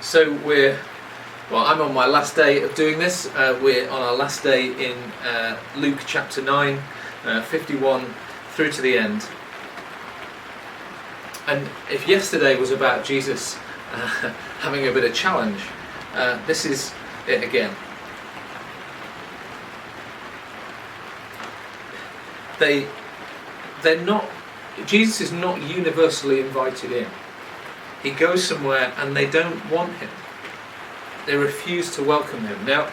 So I'm on my last day of doing this. We're on our last day in Luke chapter 9, 51 through to the end. And if yesterday was about Jesus having a bit of challenge, this is it again. Jesus is not universally invited in. He goes somewhere and they don't want him. They refuse to welcome him. Now,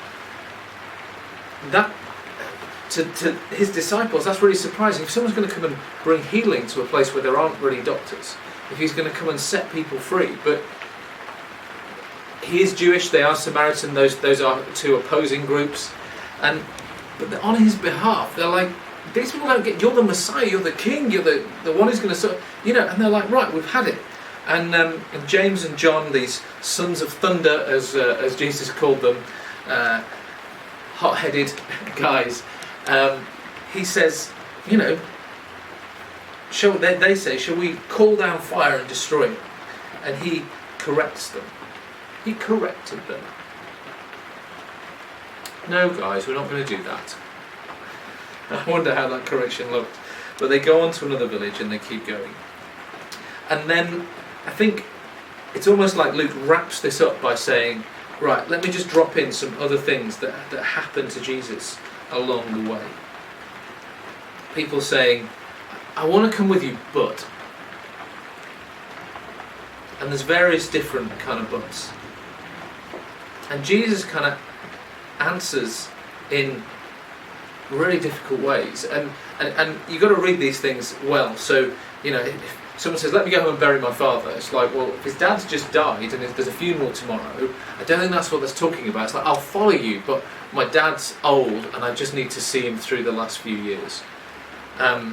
that to his disciples, that's really surprising. If someone's going to come and bring healing to a place where there aren't really doctors, if he's going to come and set people free, but he is Jewish, they are Samaritan, those are two opposing groups, but on his behalf, they're like, these people don't get, you're the Messiah, you're the King, you're the one who's going to, and they're like, right, we've had it. And James and John, these sons of thunder, as Jesus called them, hot-headed guys, he says, they say, shall we call down fire and destroy it? And he corrects them. He corrected them. No, guys, we're not going to do that. I wonder how that correction looked. But they go on to another village and they keep going. And then I think it's almost like Luke wraps this up by saying, right, let me just drop in some other things that happened to Jesus along the way. People saying, I want to come with you, but. And there's various different kind of buts. And Jesus kind of answers in really difficult ways. And you've got to read these things well. So, if someone says, let me go home and bury my father, it's like, well, if his dad's just died and if there's a funeral tomorrow, I don't think that's what that's talking about. It's like, I'll follow you, but my dad's old and I just need to see him through the last few years. I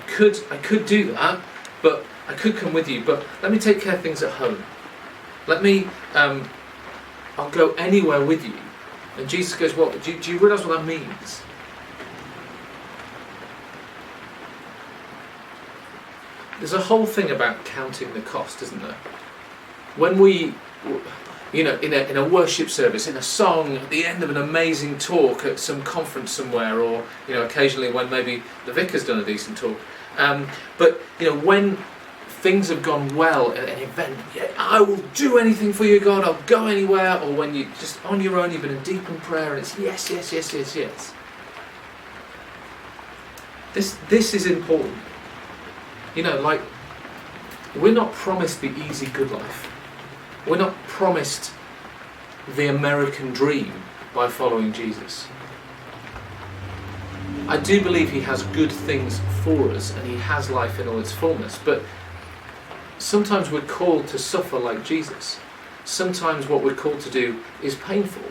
could do that, but I could come with you, but let me take care of things at home. I'll go anywhere with you. And Jesus goes, well, do you realise what that means? There's a whole thing about counting the cost, isn't there? When we, in a worship service, in a song, at the end of an amazing talk at some conference somewhere, or, occasionally when maybe the vicar's done a decent talk. But when things have gone well at an event, I will do anything for you, God, I'll go anywhere, or when you just on your own, you've been in deep in prayer, and it's yes. This is important. We're not promised the easy good life. We're not promised the American dream by following Jesus. I do believe he has good things for us, and he has life in all its fullness, but sometimes we're called to suffer like Jesus. Sometimes what we're called to do is painful.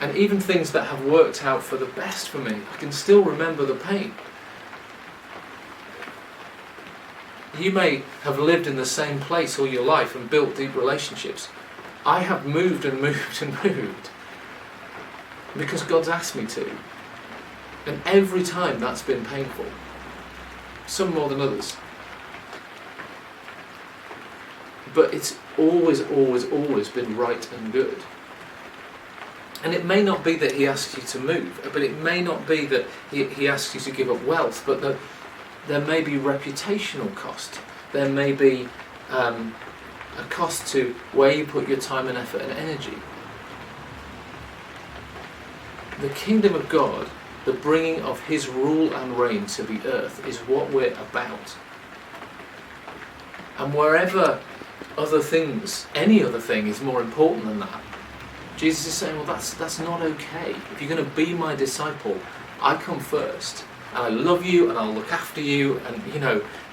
And even things that have worked out for the best for me, I can still remember the pain. You may have lived in the same place all your life and built deep relationships. I have moved and moved and moved because God's asked me to. And every time that's been painful. Some more than others. But it's always been right and good. And it may not be that he asks you to move, but it may not be that he asks you to give up wealth, but that there may be reputational cost. There may be a cost to where you put your time and effort and energy. The kingdom of God, the bringing of his rule and reign to the earth, is what we're about. And wherever any other thing is more important than that, Jesus is saying, well, that's not okay. If you're going to be my disciple, I come first, and I love you, and I'll look after you, and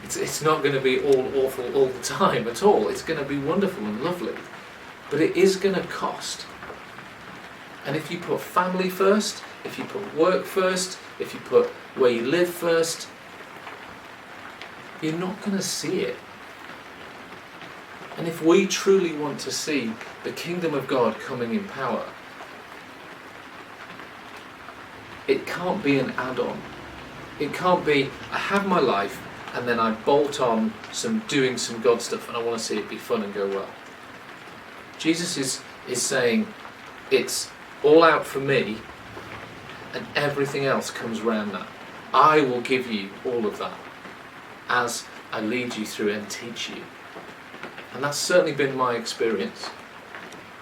it's not going to be all awful all the time at all. It's going to be wonderful and lovely, but it is going to cost. And if you put family first, if you put work first, if you put where you live first, you're not going to see it. And if we truly want to see the kingdom of God coming in power, it can't be an add-on. It can't be, I have my life and then I bolt on doing some God stuff and I want to see it be fun and go well. Jesus is saying, it's all out for me, and everything else comes round that. I will give you all of that as I lead you through and teach you. And that's certainly been my experience.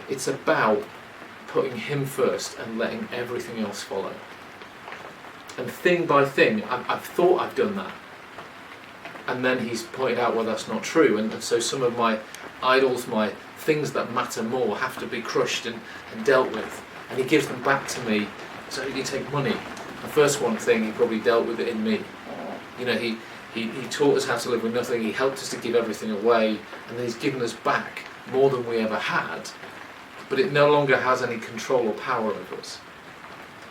It's about putting him first and letting everything else follow. And thing by thing, I've thought I've done that. And then he's pointed out, well, that's not true. And so some of my idols, my things that matter more, have to be crushed and dealt with. And he gives them back to me. So he can take money. The first one thing, he probably dealt with it in me. You know, he taught us how to live with nothing. He helped us to give everything away. And then he's given us back more than we ever had. But it no longer has any control or power over us.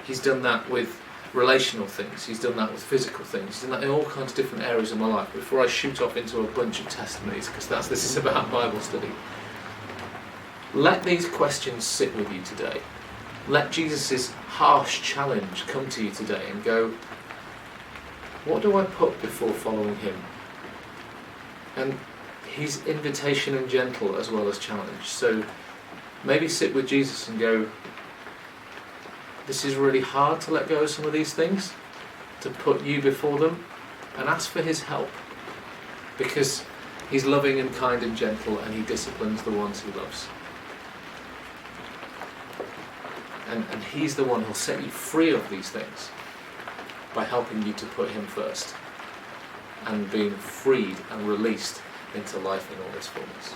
He's done that with relational things. He's done that with physical things. He's done that in all kinds of different areas of my life. Before I shoot off into a bunch of testimonies, because this is about Bible study, let these questions sit with you today. Let Jesus' harsh challenge come to you today and go, what do I put before following him? And he's invitation and gentle as well as challenge. So maybe sit with Jesus and go, this is really hard to let go of some of these things, to put you before them, and ask for his help. Because he's loving and kind and gentle, and he disciplines the ones he loves. And he's the one who'll set you free of these things by helping you to put him first and being freed and released into life in all its fullness.